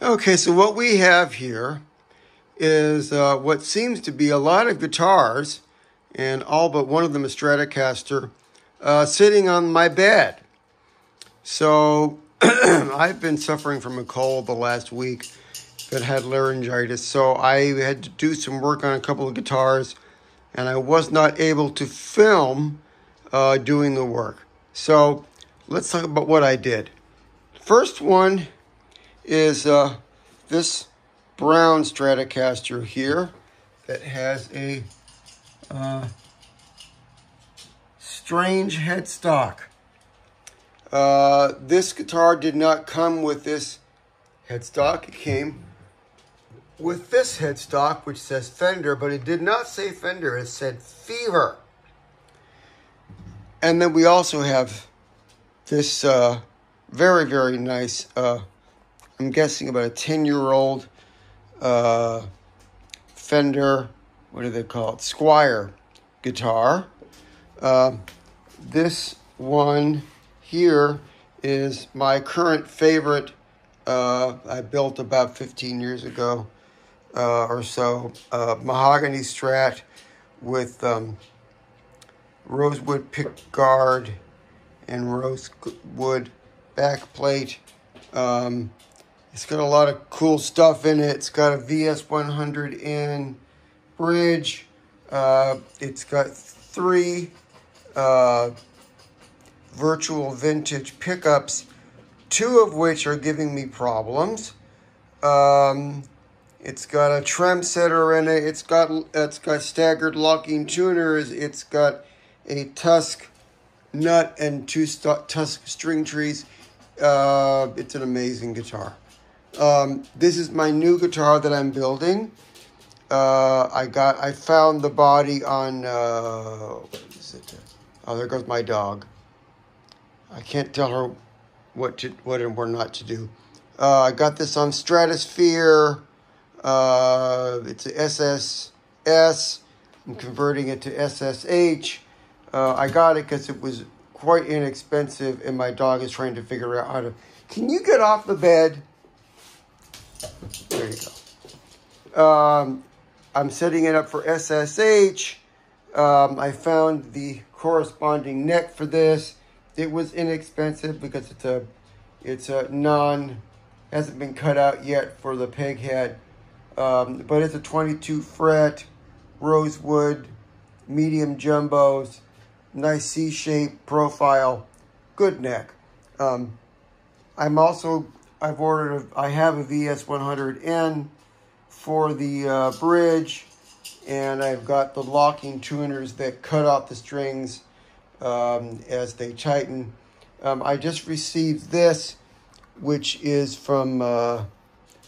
Okay, so what we have here is what seems to be a lot of guitars, and all but one of them is Stratocaster, sitting on my bed. So I've been suffering from a cold the last week that had laryngitis, so I had to do some work on a couple of guitars, and I was not able to film doing the work. So let's talk about what I did. First one is this brown Stratocaster here that has a strange headstock. This guitar did not come with this headstock. It came with this headstock, which says Fender, but it did not say Fender. It said Fever. And then we also have this very, very nice, I'm guessing about a 10-year-old Fender, what do they call it, Squire guitar. This one here is my current favorite. I built about 15 years ago or so. Mahogany Strat with rosewood pickguard and rosewood backplate. It's got a lot of cool stuff in it. It's got a VS100N bridge. It's got 3 virtual vintage pickups, 2 of which are giving me problems. It's got a trem setter in it. It's got staggered locking tuners. It's got a Tusk nut and 2 Tusk string trees. It's an amazing guitar. This is my new guitar that I'm building. I found the body on, what is it? Oh, there goes my dog. I can't tell her what and what not to do. I got this on Stratosphere. It's a SSS. I'm converting it to SSH. I got it because it was quite inexpensive, and my dog is trying to figure out how to... Can you get off the bed? There you go. I'm setting it up for SSH. I found the corresponding neck for this. It was inexpensive because it's a hasn't been cut out yet for the peg head. But it's a 22 fret, rosewood, medium jumbos, nice C-shaped profile, good neck. I have a VS100N for the bridge, and I've got the locking tuners that cut off the strings as they tighten. I just received this, which is from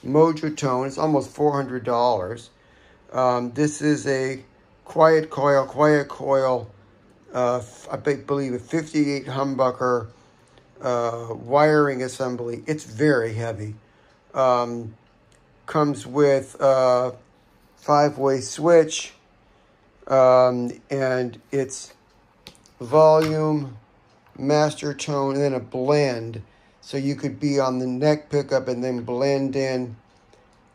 Mojo-Tone. It's almost $400. This is a quiet coil, I believe a 58 humbucker wiring assembly. It's very heavy. Comes with a 5-way switch, and it's volume, master tone, and then a blend. So you could be on the neck pickup and then blend in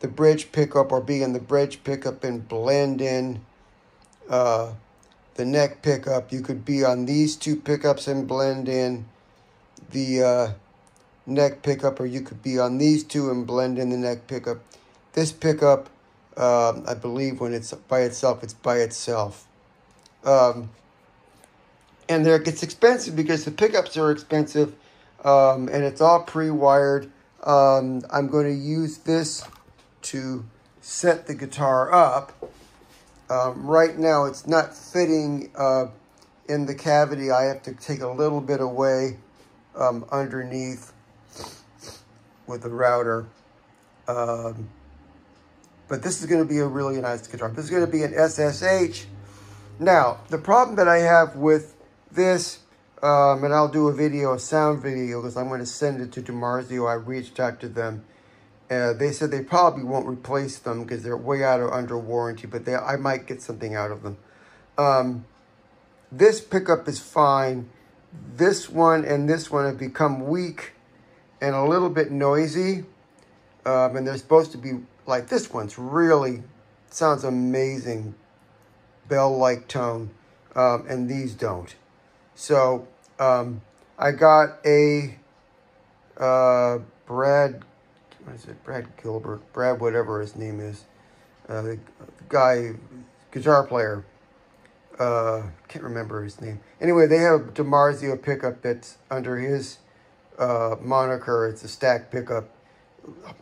the bridge pickup, or be in the bridge pickup and blend in the neck pickup. You could be on these 2 pickups and blend in the neck pickup, or you could be on these 2 and blend in the neck pickup. This pickup, I believe when it's by itself, it's by itself. And there it gets expensive because the pickups are expensive, and it's all pre-wired. I'm going to use this to set the guitar up. Right now it's not fitting in the cavity. I have to take a little bit away underneath with the router. But this is going to be a really nice guitar. This is going to be an SSH. Now, the problem that I have with this, and I'll do a sound video, because I'm going to send it to DiMarzio. I reached out to them. They said they probably won't replace them because they're way under warranty, but I might get something out of them. This pickup is fine. This one and this one have become weak and a little bit noisy. And they're supposed to be like this one's really sounds amazing, bell-like tone, and these don't. So I got a Brad Gilbert, Brad whatever his name is, the guy, guitar player. Can't remember his name. Anyway, they have a DiMarzio pickup that's under his moniker. It's a stack pickup,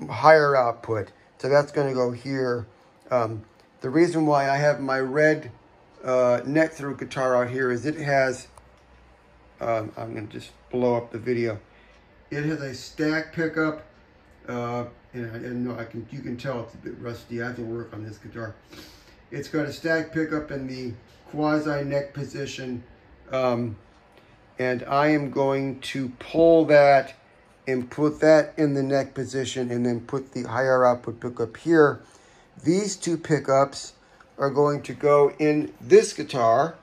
higher output. So that's going to go here. The reason why I have my red neck through guitar out here is it has, I'm going to just blow up the video. It has a stack pickup, and you can tell it's a bit rusty. I have to work on this guitar. It's got a stack pickup in the quasi neck position, and I am going to pull that and put that in the neck position, and then put the higher output pickup here. These two pickups are going to go in this guitar,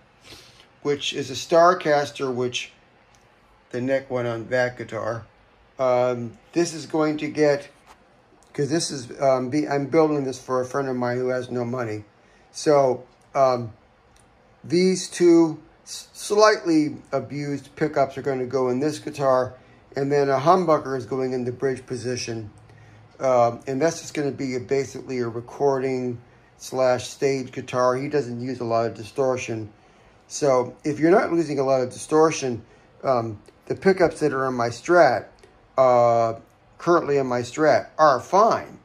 which is a Stratocaster, which the neck went on that guitar. This is going to get, because this is, I'm building this for a friend of mine who has no money. So these two slightly abused pickups are going to go in this guitar, and then a humbucker is going in the bridge position. And that's just going to be basically a recording / stage guitar. He doesn't use a lot of distortion. So if you're not using a lot of distortion, the pickups that are in my Strat, currently in my Strat, are fine.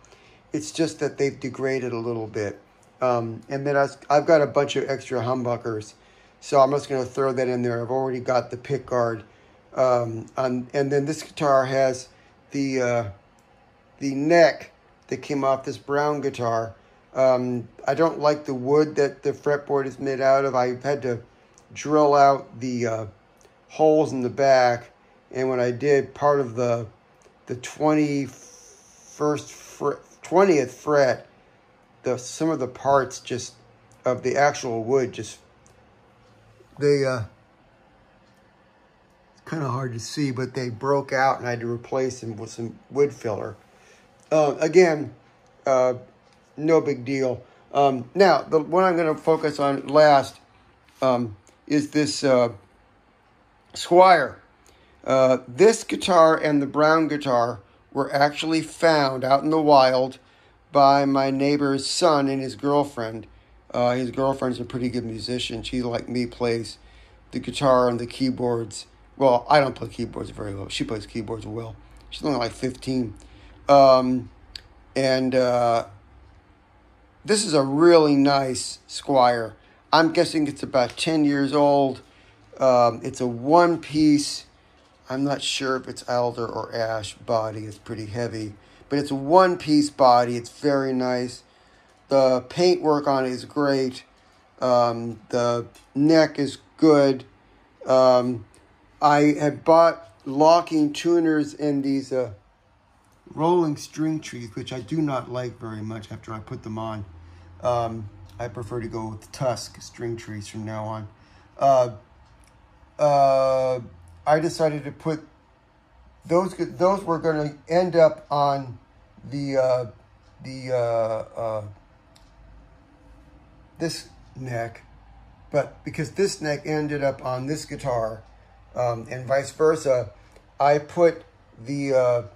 It's just that they've degraded a little bit. And then I've got a bunch of extra humbuckers, so I'm just going to throw that in there. I've already got the pick guard. And then this guitar has the neck that came off this brown guitar. I don't like the wood that the fretboard is made out of. I had to drill out the holes in the back, and when I did, part of the 20th fret, some of the parts just of the actual wood just it's kind of hard to see, but they broke out, and I had to replace them with some wood filler. Again, no big deal. Now, the one I'm going to focus on last is this Squier. This guitar and the brown guitar were actually found out in the wild by my neighbor's son and his girlfriend. His girlfriend's a pretty good musician. She, like me, plays the guitar and the keyboards. Well, I don't play keyboards very well. She plays keyboards well. She's only like 15. This is a really nice Squier. I'm guessing it's about 10 years old. It's a one-piece, I'm not sure if it's alder or ash body. It's pretty heavy. But it's a one-piece body. It's very nice. The paintwork on it is great. The neck is good. I had bought locking tuners in these rolling string trees, which I do not like very much after I put them on. I prefer to go with Tusk string trees from now on. I decided to put those were going to end up on this neck, but because this neck ended up on this guitar, and vice versa, I put the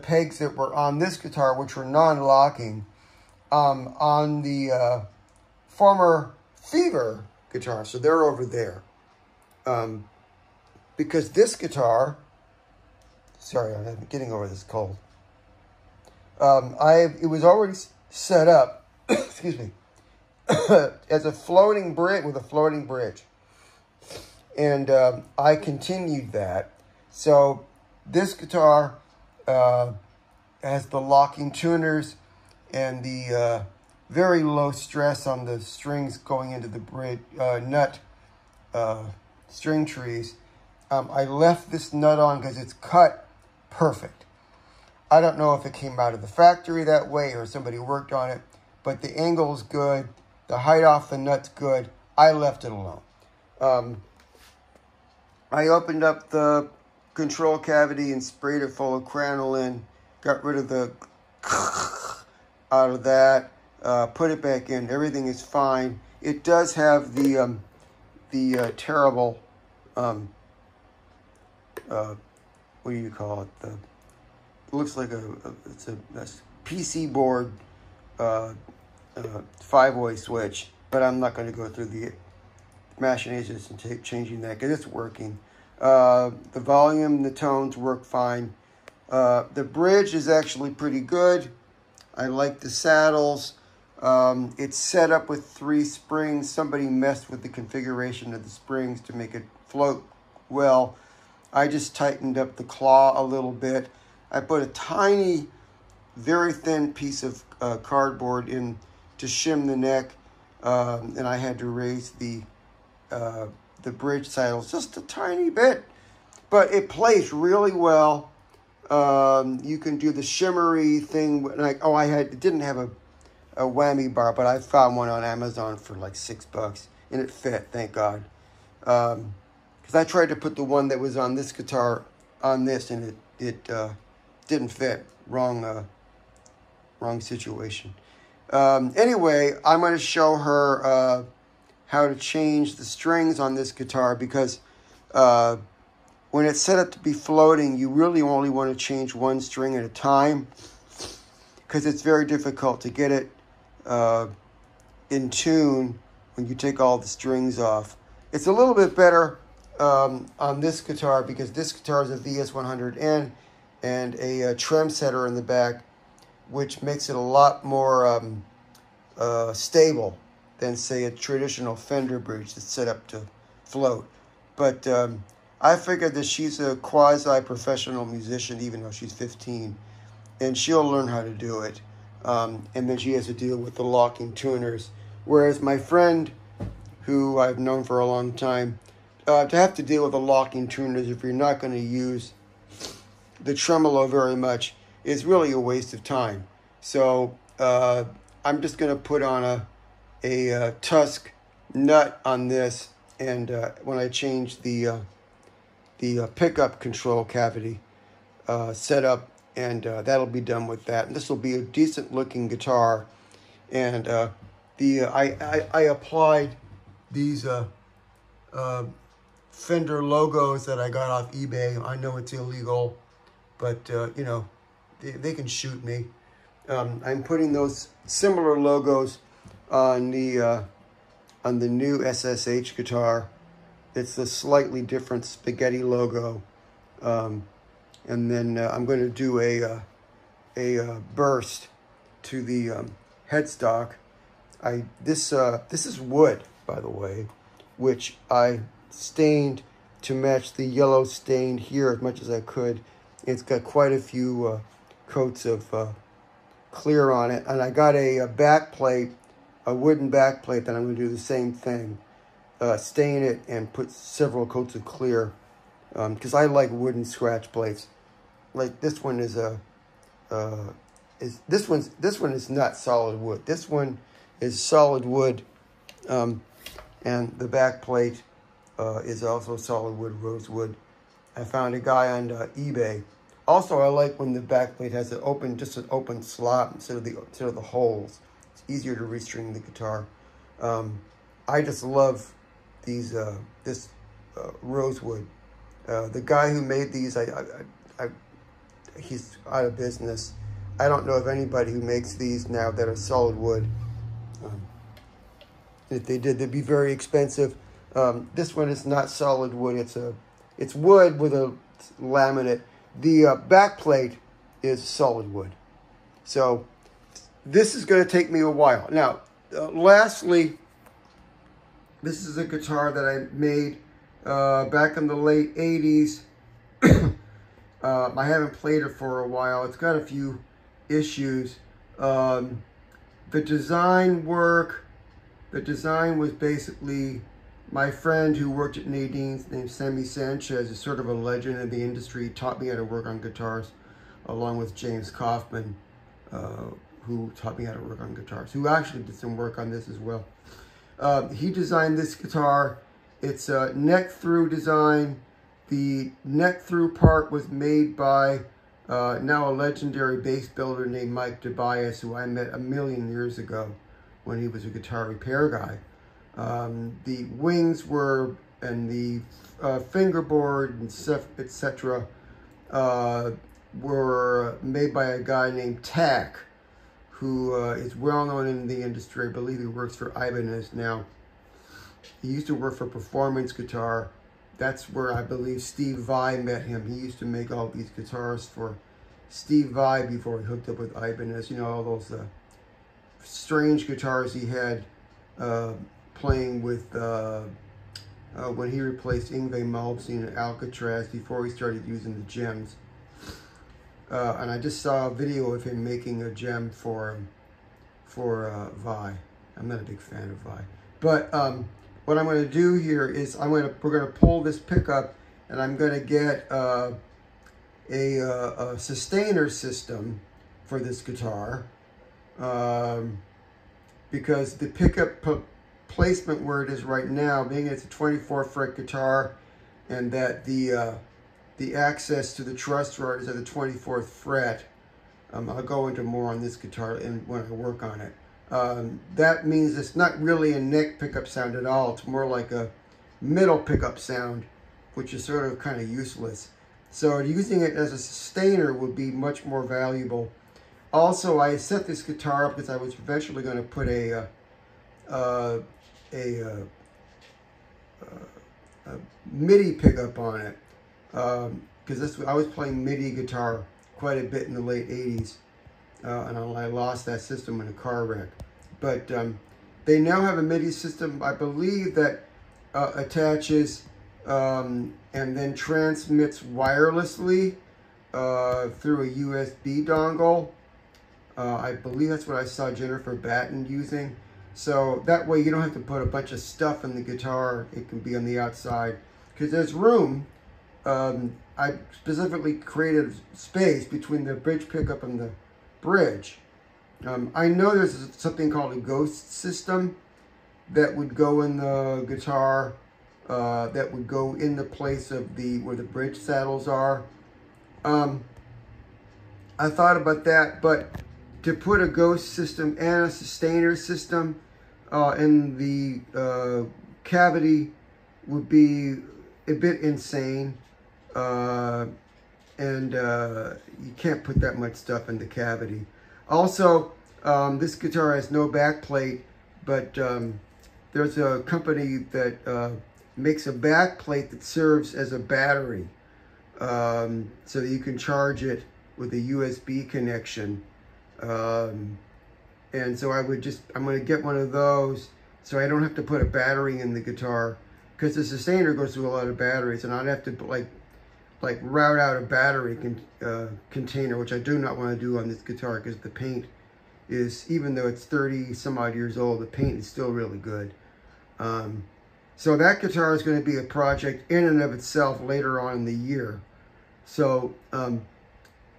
pegs that were on this guitar, which were non-locking, on the former Fever guitar. So they're over there. Because this guitar, sorry, I'm getting over this cold. It was already set up, excuse me, as a floating bridge, with a floating bridge. And I continued that. So this guitar has the locking tuners and the very low stress on the strings going into the bridge, nut string trees. I left this nut on because it's cut perfect. I don't know if it came out of the factory that way or somebody worked on it, but the angle is good. The height off the nut's good. I left it alone. I opened up the control cavity and sprayed it full of cranoline. Got rid of the out of that. Put it back in. Everything is fine. It does have the terrible, what do you call it? It looks like it's a PC board 5-way switch, but I'm not going to go through the machinations and changing that because it's working. The volume, the tones work fine. The bridge is actually pretty good. I like the saddles. It's set up with 3 springs. Somebody messed with the configuration of the springs to make it float well. I just tightened up the claw a little bit. I put a tiny, very thin piece of cardboard in to shim the neck, and I had to raise the bridge saddles just a tiny bit, but it plays really well. You can do the shimmery thing. Like, it didn't have a whammy bar, but I found one on Amazon for like $6, and it fit, thank God. Because I tried to put the one that was on this guitar on this, and it didn't fit. Wrong situation. Anyway, I'm going to show her how to change the strings on this guitar, because when it's set up to be floating, you really only want to change one string at a time, because it's very difficult to get it in tune when you take all the strings off. It's a little bit better on this guitar, because this guitar is a VS100N and a trem setter in the back, which makes it a lot more stable than, say, a traditional Fender bridge that's set up to float. But I figured that she's a quasi-professional musician, even though she's 15, and she'll learn how to do it. And then she has to deal with the locking tuners. Whereas my friend, who I've known for a long time, to have to deal with the locking tuners if you're not going to use the tremolo very much is really a waste of time. So I'm just going to put on a Tusk nut on this, and when I change the pickup control cavity setup, and that'll be done with that. And this will be a decent looking guitar. And I applied these Fender logos that I got off eBay. I know it's illegal, but you know, they can shoot me. I'm putting those similar logos on the new SSH guitar. It's a slightly different spaghetti logo. And then I'm going to do a burst to the headstock. This is wood, by the way, which I stained to match the yellow stain here as much as I could. It's got quite a few coats of clear on it, and I got a back plate, a wooden back plate that I'm going to do the same thing, stain it and put several coats of clear, because I like wooden scratch plates. Like this one is this one is not solid wood. This one is solid wood, and the back plate is also solid wood, rosewood. I found a guy on eBay. Also, I like when the back plate has just an open slot instead of the holes. It's easier to restring the guitar. I just love these this rosewood. The guy who made these, he's out of business. I don't know of anybody who makes these now that are solid wood. If they did, they'd be very expensive. This one is not solid wood. It's wood with a laminate. The back plate is solid wood. So this is going to take me a while. Now, lastly, this is a guitar that I made back in the late 80s. I haven't played it for a while. It's got a few issues. The design was basically my friend who worked at Nadine's, named Sammy Sanchez, is sort of a legend in the industry. He taught me how to work on guitars, along with James Kaufman, who taught me how to work on guitars, who actually did some work on this as well. He designed this guitar. It's a neck-through design. The neck-through part was made by now a legendary bass builder named Mike Tobias, who I met a million years ago when he was a guitar repair guy. The wings were, and the fingerboard and stuff, etc., were made by a guy named Tack, who is well known in the industry. I believe he works for Ibanez now. He used to work for Performance Guitar. That's where I believe Steve Vai met him. He used to make all these guitars for Steve Vai before he hooked up with Ibanez. You know, all those strange guitars he had playing with when he replaced Yngwie Malmsteen and Alcatraz before he started using the gems. And I just saw a video of him making a gem for Vai. I'm not a big fan of Vai, but what I'm going to do here is we're going to pull this pickup, and I'm going to get a sustainer system for this guitar, because the pickup placement where it is right now, being it's a 24 fret guitar, and that the access to the truss rod is at the 24th fret. I'll go into more on this guitar when I work on it. That means it's not really a neck pickup sound at all. It's more like a middle pickup sound, which is sort of kind of useless. So using it as a sustainer would be much more valuable. Also, I set this guitar up because I was eventually going to put a MIDI pickup on it, because I was playing MIDI guitar quite a bit in the late 80s, and I lost that system in a car wreck. But they now have a MIDI system, I believe, that attaches and then transmits wirelessly through a USB dongle. I believe that's what I saw Jennifer Batten using. So that way you don't have to put a bunch of stuff in the guitar. It can be on the outside because there's room. I specifically created space between the bridge pickup and the bridge. I know there's something called a ghost system that would go in the guitar, that would go in the place of where the bridge saddles are. I thought about that, but to put a ghost system and a sustainer system in the cavity would be a bit insane. And you can't put that much stuff in the cavity. Also, this guitar has no back plate, but there's a company that makes a back plate that serves as a battery, so that you can charge it with a USB connection. And so I'm going to get one of those so I don't have to put a battery in the guitar, because the sustainer goes through a lot of batteries, and I'd have to like route out a battery container, which I do not want to do on this guitar, because the paint is, even though it's 30 some odd years old, the paint is still really good. So that guitar is going to be a project in and of itself later on in the year. So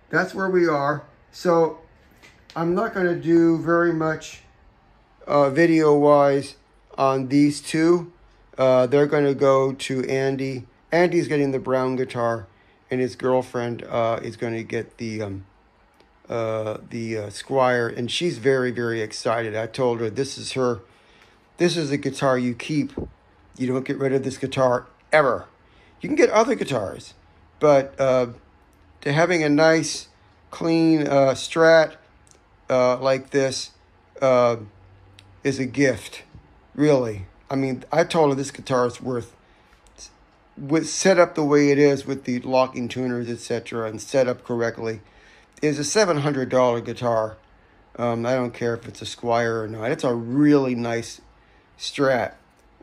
that's where we are. So I'm not going to do very much video-wise on these two. They're going to go to Andy. Andy's getting the brown guitar, and his girlfriend is going to get the Squire, and she's very, very excited. I told her this is the guitar you keep. You don't get rid of this guitar ever. You can get other guitars, but to having a nice, clean Strat like this is a gift, really. I mean, I told her this guitar is worth, set up the way it is with the locking tuners, etc., and set up correctly, is a $700 guitar. I don't care if it's a Squire or not. It's a really nice Strat.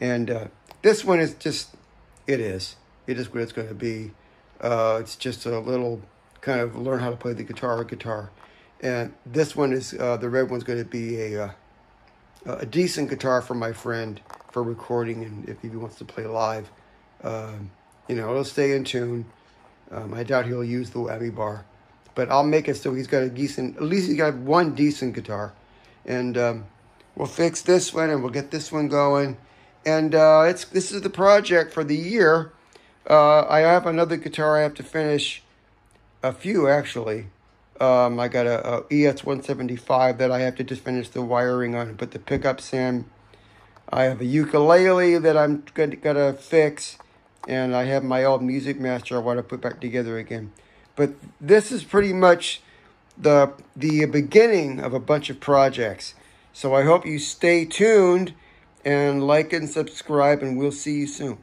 And this one is just, it is what it's going to be. It's just a little kind of learn how to play the guitar. And this one is, the red one's going to be a decent guitar for my friend for recording, and if he wants to play live. You know, it'll stay in tune. I doubt he'll use the whammy bar, but I'll make it so he's got a decent, at least he's got one decent guitar. And we'll fix this one, and we'll get this one going. And this is the project for the year. I have another guitar I have to finish a few actually. I got a ES-175 that I have to just finish the wiring on and put the pickups in. I have a ukulele that I'm gonna fix, and I have my old Music Master I want to put back together again. But this is pretty much the beginning of a bunch of projects. So I hope you stay tuned and like and subscribe, and we'll see you soon.